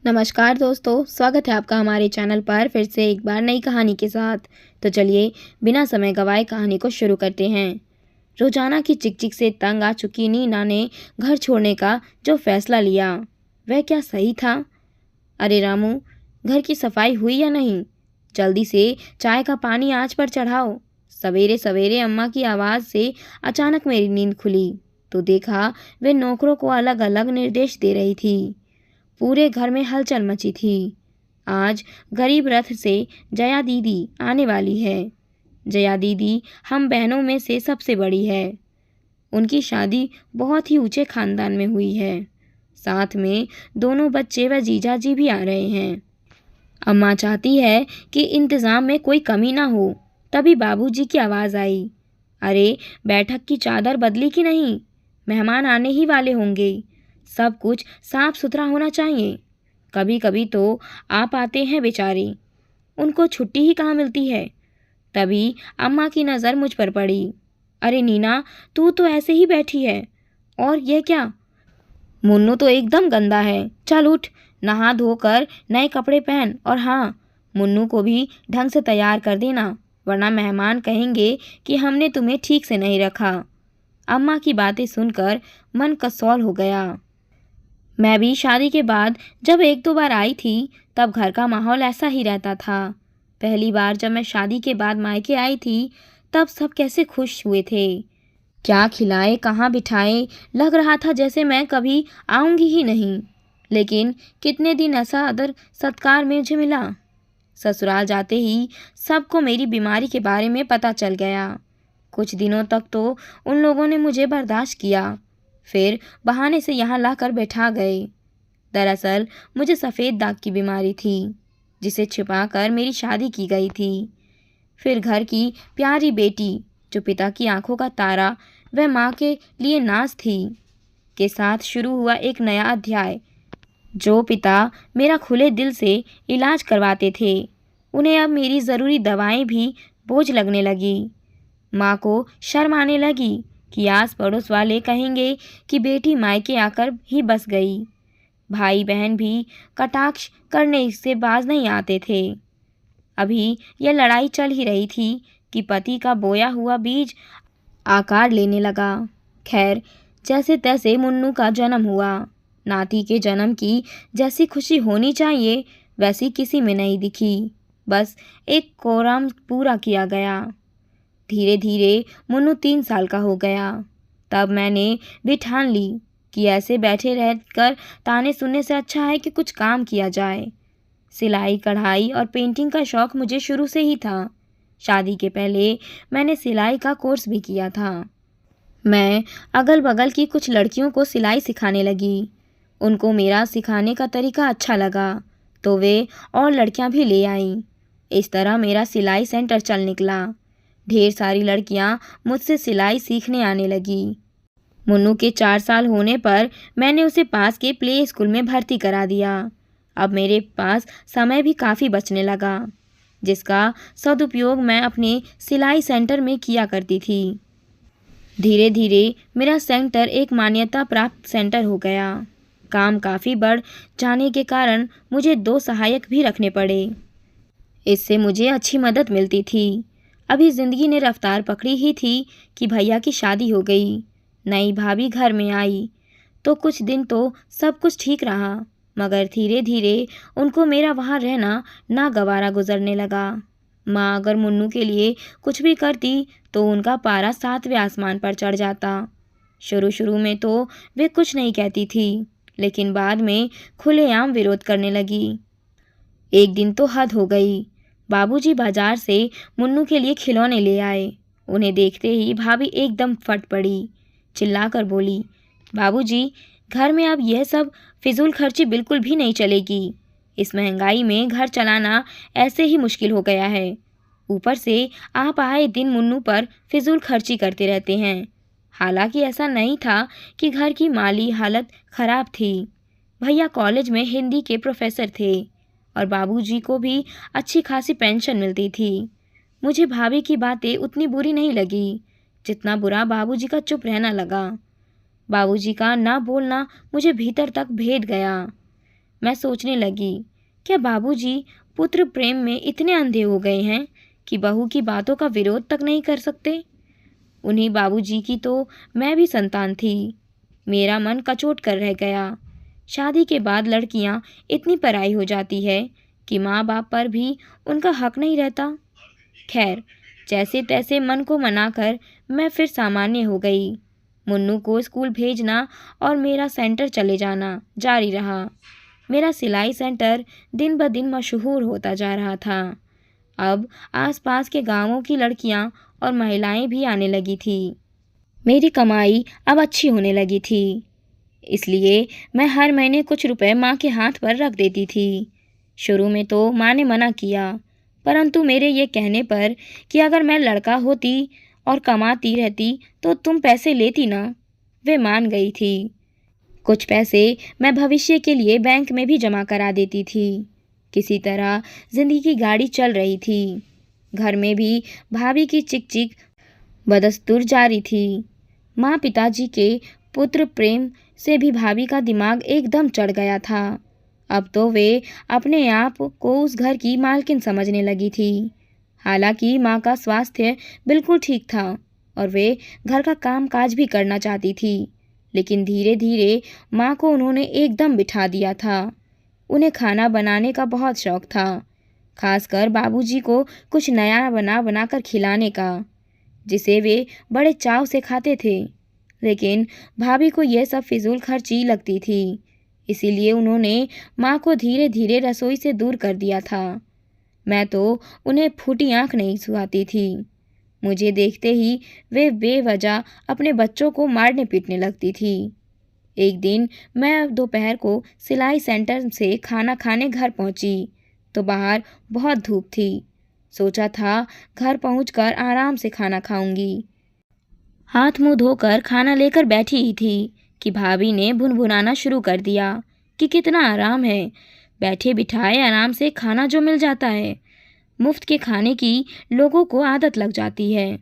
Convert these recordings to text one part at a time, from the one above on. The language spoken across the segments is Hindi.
नमस्कार दोस्तों, स्वागत है आपका हमारे चैनल पर फिर से एक बार नई कहानी के साथ। तो चलिए बिना समय गवाए कहानी को शुरू करते हैं। रोजाना की चिकचिक से तंग आ चुकी नीना ने घर छोड़ने का जो फैसला लिया वह क्या सही था? अरे रामू, घर की सफाई हुई या नहीं? जल्दी से चाय का पानी आंच पर चढ़ाओ। सवेरे सवेरे अम्मा की आवाज़ से अचानक मेरी नींद खुली तो देखा वे नौकरों को अलग अलग निर्देश दे रही थी। पूरे घर में हलचल मची थी। आज गरीब रथ से जया दीदी आने वाली है। जया दीदी हम बहनों में से सबसे बड़ी है। उनकी शादी बहुत ही ऊंचे खानदान में हुई है। साथ में दोनों बच्चे व जीजा जी भी आ रहे हैं। अम्मा चाहती है कि इंतज़ाम में कोई कमी ना हो। तभी बाबूजी की आवाज़ आई, अरे बैठक की चादर बदली कि नहीं? मेहमान आने ही वाले होंगे। सब कुछ साफ सुथरा होना चाहिए। कभी कभी तो आप आते हैं बेचारे, उनको छुट्टी ही कहाँ मिलती है। तभी अम्मा की नज़र मुझ पर पड़ी। अरे नीना, तू तो ऐसे ही बैठी है। और यह क्या? मुन्नू तो एकदम गंदा है। चल उठ, नहा धोकर नए कपड़े पहन। और हाँ, मुन्नू को भी ढंग से तैयार कर देना, वरना मेहमान कहेंगे कि हमने तुम्हें ठीक से नहीं रखा। अम्मा की बातें सुनकर मन कसौल हो गया। मैं भी शादी के बाद जब एक दो बार आई थी तब घर का माहौल ऐसा ही रहता था। पहली बार जब मैं शादी के बाद मायके आई थी तब सब कैसे खुश हुए थे। क्या खिलाए, कहाँ बिठाए, लग रहा था जैसे मैं कभी आऊँगी ही नहीं। लेकिन कितने दिन ऐसा आदर सत्कार मुझे मिला। ससुराल जाते ही सबको मेरी बीमारी के बारे में पता चल गया। कुछ दिनों तक तो उन लोगों ने मुझे बर्दाश्त किया, फिर बहाने से यहाँ लाकर बैठा गए। दरअसल मुझे सफ़ेद दाग की बीमारी थी जिसे छिपाकर मेरी शादी की गई थी। फिर घर की प्यारी बेटी जो पिता की आंखों का तारा वह माँ के लिए नाज थी के साथ शुरू हुआ एक नया अध्याय। जो पिता मेरा खुले दिल से इलाज करवाते थे, उन्हें अब मेरी ज़रूरी दवाएं भी बोझ लगने लगी। माँ को शर्म आने लगी कि आस पड़ोस वाले कहेंगे कि बेटी मायके आकर ही बस गई। भाई बहन भी कटाक्ष करने से बाज नहीं आते थे। अभी यह लड़ाई चल ही रही थी कि पति का बोया हुआ बीज आकार लेने लगा। खैर, जैसे तैसे मुन्नू का जन्म हुआ। नाती के जन्म की जैसी खुशी होनी चाहिए वैसी किसी में नहीं दिखी। बस एक कोराम पूरा किया गया। धीरे धीरे मुन्नू 3 साल का हो गया। तब मैंने भी ठान ली कि ऐसे बैठे रहकर ताने सुनने से अच्छा है कि कुछ काम किया जाए। सिलाई कढ़ाई और पेंटिंग का शौक़ मुझे शुरू से ही था। शादी के पहले मैंने सिलाई का कोर्स भी किया था। मैं अगल बगल की कुछ लड़कियों को सिलाई सिखाने लगी। उनको मेरा सिखाने का तरीका अच्छा लगा तो वे और लड़कियां भी ले आईं। इस तरह मेरा सिलाई सेंटर चल निकला। ढेर सारी लड़कियां मुझसे सिलाई सीखने आने लगी। मुन्नू के 4 साल होने पर मैंने उसे पास के प्ले स्कूल में भर्ती करा दिया। अब मेरे पास समय भी काफ़ी बचने लगा, जिसका सदुपयोग मैं अपने सिलाई सेंटर में किया करती थी। धीरे धीरे मेरा सेंटर एक मान्यता प्राप्त सेंटर हो गया। काम काफ़ी बढ़ जाने के कारण मुझे 2 सहायक भी रखने पड़े। इससे मुझे अच्छी मदद मिलती थी। अभी ज़िंदगी ने रफ्तार पकड़ी ही थी कि भैया की शादी हो गई। नई भाभी घर में आई तो कुछ दिन तो सब कुछ ठीक रहा, मगर धीरे धीरे उनको मेरा वहाँ रहना नागवारा गुजरने लगा। माँ अगर मुन्नू के लिए कुछ भी करती तो उनका पारा 7वें आसमान पर चढ़ जाता। शुरू शुरू में तो वे कुछ नहीं कहती थी, लेकिन बाद में खुलेआम विरोध करने लगी। एक दिन तो हद हो गई। बाबूजी बाजार से मुन्नू के लिए खिलौने ले आए। उन्हें देखते ही भाभी एकदम फट पड़ी, चिल्लाकर बोली, बाबूजी, घर में अब यह सब फिजूल खर्ची बिल्कुल भी नहीं चलेगी। इस महंगाई में घर चलाना ऐसे ही मुश्किल हो गया है। ऊपर से आप आए दिन मुन्नू पर फिजूल खर्ची करते रहते हैं। हालांकि ऐसा नहीं था कि घर की माली हालत खराब थी। भैया कॉलेज में हिंदी के प्रोफेसर थे और बाबूजी को भी अच्छी खासी पेंशन मिलती थी। मुझे भाभी की बातें उतनी बुरी नहीं लगी जितना बुरा बाबूजी का चुप रहना लगा। बाबूजी का ना बोलना मुझे भीतर तक भेद गया। मैं सोचने लगी, क्या बाबूजी पुत्र प्रेम में इतने अंधे हो गए हैं कि बहू की बातों का विरोध तक नहीं कर सकते? उन्हीं बाबूजी की तो मैं भी संतान थी। मेरा मन कचोट कर रह गया। शादी के बाद लड़कियां इतनी पराई हो जाती है कि माँ बाप पर भी उनका हक नहीं रहता। खैर, जैसे तैसे मन को मनाकर मैं फिर सामान्य हो गई। मुन्नू को स्कूल भेजना और मेरा सेंटर चले जाना जारी रहा। मेरा सिलाई सेंटर दिन ब दिन मशहूर होता जा रहा था। अब आसपास के गांवों की लड़कियां और महिलाएं भी आने लगी थी। मेरी कमाई अब अच्छी होने लगी थी, इसलिए मैं हर महीने कुछ रुपए माँ के हाथ पर रख देती थी। शुरू में तो माँ ने मना किया, परंतु मेरे ये कहने पर कि अगर मैं लड़का होती और कमाती रहती तो तुम पैसे लेती ना, वे मान गई थी। कुछ पैसे मैं भविष्य के लिए बैंक में भी जमा करा देती थी। किसी तरह जिंदगी की गाड़ी चल रही थी। घर में भी भाभी की चिक चिक बदस्तूर जारी थी। माँ पिताजी के पुत्र प्रेम से भी भाभी का दिमाग एकदम चढ़ गया था। अब तो वे अपने आप को उस घर की मालकिन समझने लगी थी। हालांकि माँ का स्वास्थ्य बिल्कुल ठीक था और वे घर का काम काज भी करना चाहती थी, लेकिन धीरे धीरे माँ को उन्होंने एकदम बिठा दिया था। उन्हें खाना बनाने का बहुत शौक था, खासकर बाबूजी को कुछ नया बना बनाकर खिलाने का, जिसे वे बड़े चाव से खाते थे। लेकिन भाभी को यह सब फिजूल खर्ची लगती थी, इसीलिए उन्होंने माँ को धीरे धीरे रसोई से दूर कर दिया था। मैं तो उन्हें फूटी आंख नहीं सुहाती थी। मुझे देखते ही वे बेवजह अपने बच्चों को मारने पीटने लगती थी। एक दिन मैं दोपहर को सिलाई सेंटर से खाना खाने घर पहुंची तो बाहर बहुत धूप थी। सोचा था घर पहुंचकर आराम से खाना खाऊंगी। हाथ मुंह धोकर खाना लेकर बैठी ही थी कि भाभी ने भुनभुनाना शुरू कर दिया कि कितना आराम है, बैठे बिठाए आराम से खाना जो मिल जाता है। मुफ्त के खाने की लोगों को आदत लग जाती है।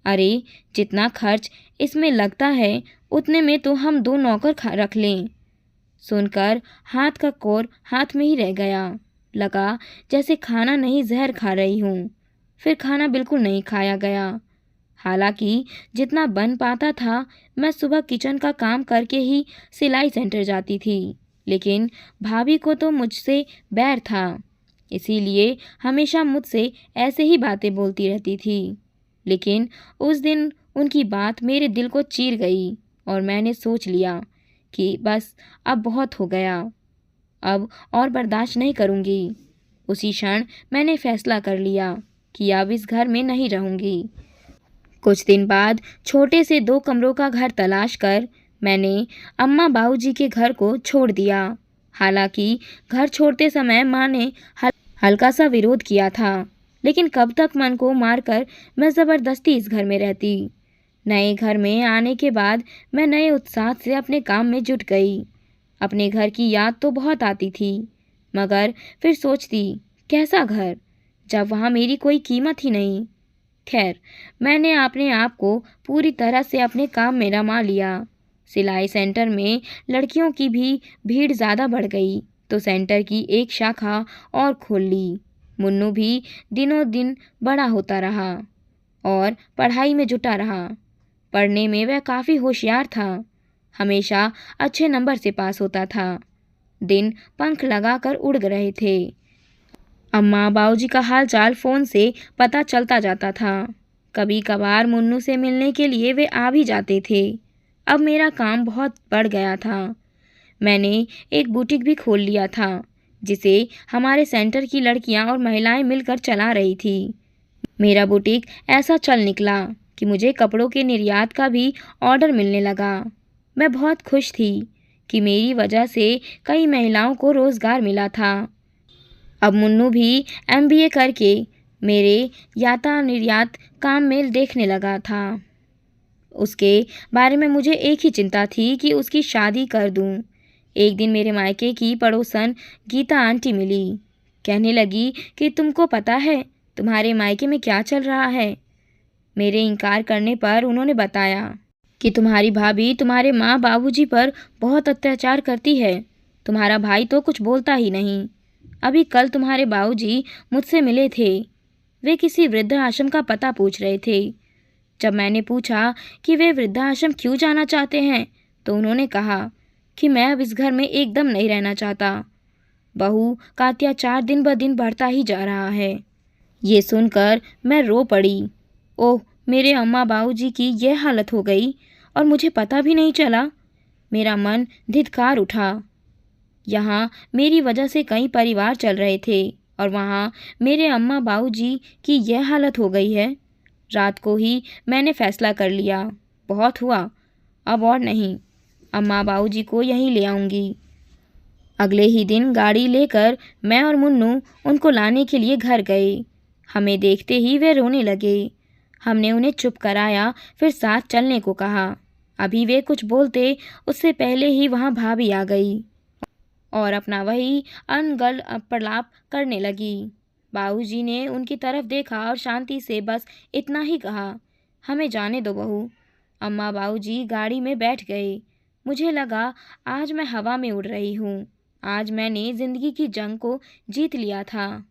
अरे, जितना खर्च इसमें लगता है उतने में तो हम 2 नौकर रख लें। सुनकर हाथ का कोर हाथ में ही रह गया। लगा जैसे खाना नहीं जहर खा रही हूँ। फिर खाना बिल्कुल नहीं खाया गया। हालांकि जितना बन पाता था मैं सुबह किचन का काम करके ही सिलाई सेंटर जाती थी, लेकिन भाभी को तो मुझसे बैर था, इसीलिए हमेशा मुझसे ऐसे ही बातें बोलती रहती थी। लेकिन उस दिन उनकी बात मेरे दिल को चीर गई और मैंने सोच लिया कि बस अब बहुत हो गया, अब और बर्दाश्त नहीं करूँगी। उसी क्षण मैंने फैसला कर लिया कि अब इस घर में नहीं रहूँगी। कुछ दिन बाद छोटे से 2 कमरों का घर तलाश कर मैंने अम्मा बाबूजी के घर को छोड़ दिया। हालांकि घर छोड़ते समय माँ ने हल्का सा विरोध किया था, लेकिन कब तक मन को मारकर मैं ज़बरदस्ती इस घर में रहती। नए घर में आने के बाद मैं नए उत्साह से अपने काम में जुट गई। अपने घर की याद तो बहुत आती थी, मगर फिर सोचती कैसा घर जब वहाँ मेरी कोई कीमत ही नहीं। खैर, मैंने अपने आप को पूरी तरह से अपने काम में रमा लिया। सिलाई सेंटर में लड़कियों की भी भीड़ ज़्यादा बढ़ गई तो सेंटर की एक शाखा और खोल ली। मुन्नू भी दिनों दिन बड़ा होता रहा और पढ़ाई में जुटा रहा। पढ़ने में वह काफ़ी होशियार था, हमेशा अच्छे नंबर से पास होता था। दिन पंख लगाकर उड़ रहे थे। अम्मा बाबूजी का हाल चाल फ़ोन से पता चलता जाता था। कभी कभार मुन्नू से मिलने के लिए वे आ भी जाते थे। अब मेरा काम बहुत बढ़ गया था। मैंने एक बुटीक भी खोल लिया था, जिसे हमारे सेंटर की लड़कियां और महिलाएं मिलकर चला रही थी। मेरा बुटीक ऐसा चल निकला कि मुझे कपड़ों के निर्यात का भी ऑर्डर मिलने लगा। मैं बहुत खुश थी कि मेरी वजह से कई महिलाओं को रोज़गार मिला था। अब मुन्नू भी MBA करके मेरे याता निर्यात काम में देखने लगा था। उसके बारे में मुझे एक ही चिंता थी कि उसकी शादी कर दूं। एक दिन मेरे मायके की पड़ोसन गीता आंटी मिली। कहने लगी कि तुमको पता है तुम्हारे मायके में क्या चल रहा है। मेरे इनकार करने पर उन्होंने बताया कि तुम्हारी भाभी तुम्हारे माँ बाबूजी पर बहुत अत्याचार करती है। तुम्हारा भाई तो कुछ बोलता ही नहीं। अभी कल तुम्हारे बाबूजी मुझसे मिले थे। वे किसी वृद्धाश्रम का पता पूछ रहे थे। जब मैंने पूछा कि वे वृद्धाश्रम क्यों जाना चाहते हैं, तो उन्होंने कहा कि मैं अब इस घर में एकदम नहीं रहना चाहता। बहू का अत्याचार दिन ब दिन बढ़ता ही जा रहा है। ये सुनकर मैं रो पड़ी। ओह, मेरे अम्मा बाबूजी की यह हालत हो गई और मुझे पता भी नहीं चला। मेरा मन धिक्कार उठा। यहाँ मेरी वजह से कई परिवार चल रहे थे और वहाँ मेरे अम्मा बाबूजी की यह हालत हो गई है। रात को ही मैंने फैसला कर लिया, बहुत हुआ, अब और नहीं। अम्मा बाबूजी को यहीं ले आऊँगी। अगले ही दिन गाड़ी लेकर मैं और मुन्नू उनको लाने के लिए घर गए। हमें देखते ही वे रोने लगे। हमने उन्हें चुप कराया, फिर साथ चलने को कहा। अभी वे कुछ बोलते उससे पहले ही वहाँ भाभी आ गई और अपना वही अनगढ़ प्रलाप करने लगी। बाबूजी ने उनकी तरफ देखा और शांति से बस इतना ही कहा, हमें जाने दो बहू। अम्मा बाबूजी गाड़ी में बैठ गए। मुझे लगा आज मैं हवा में उड़ रही हूँ। आज मैंने ज़िंदगी की जंग को जीत लिया था।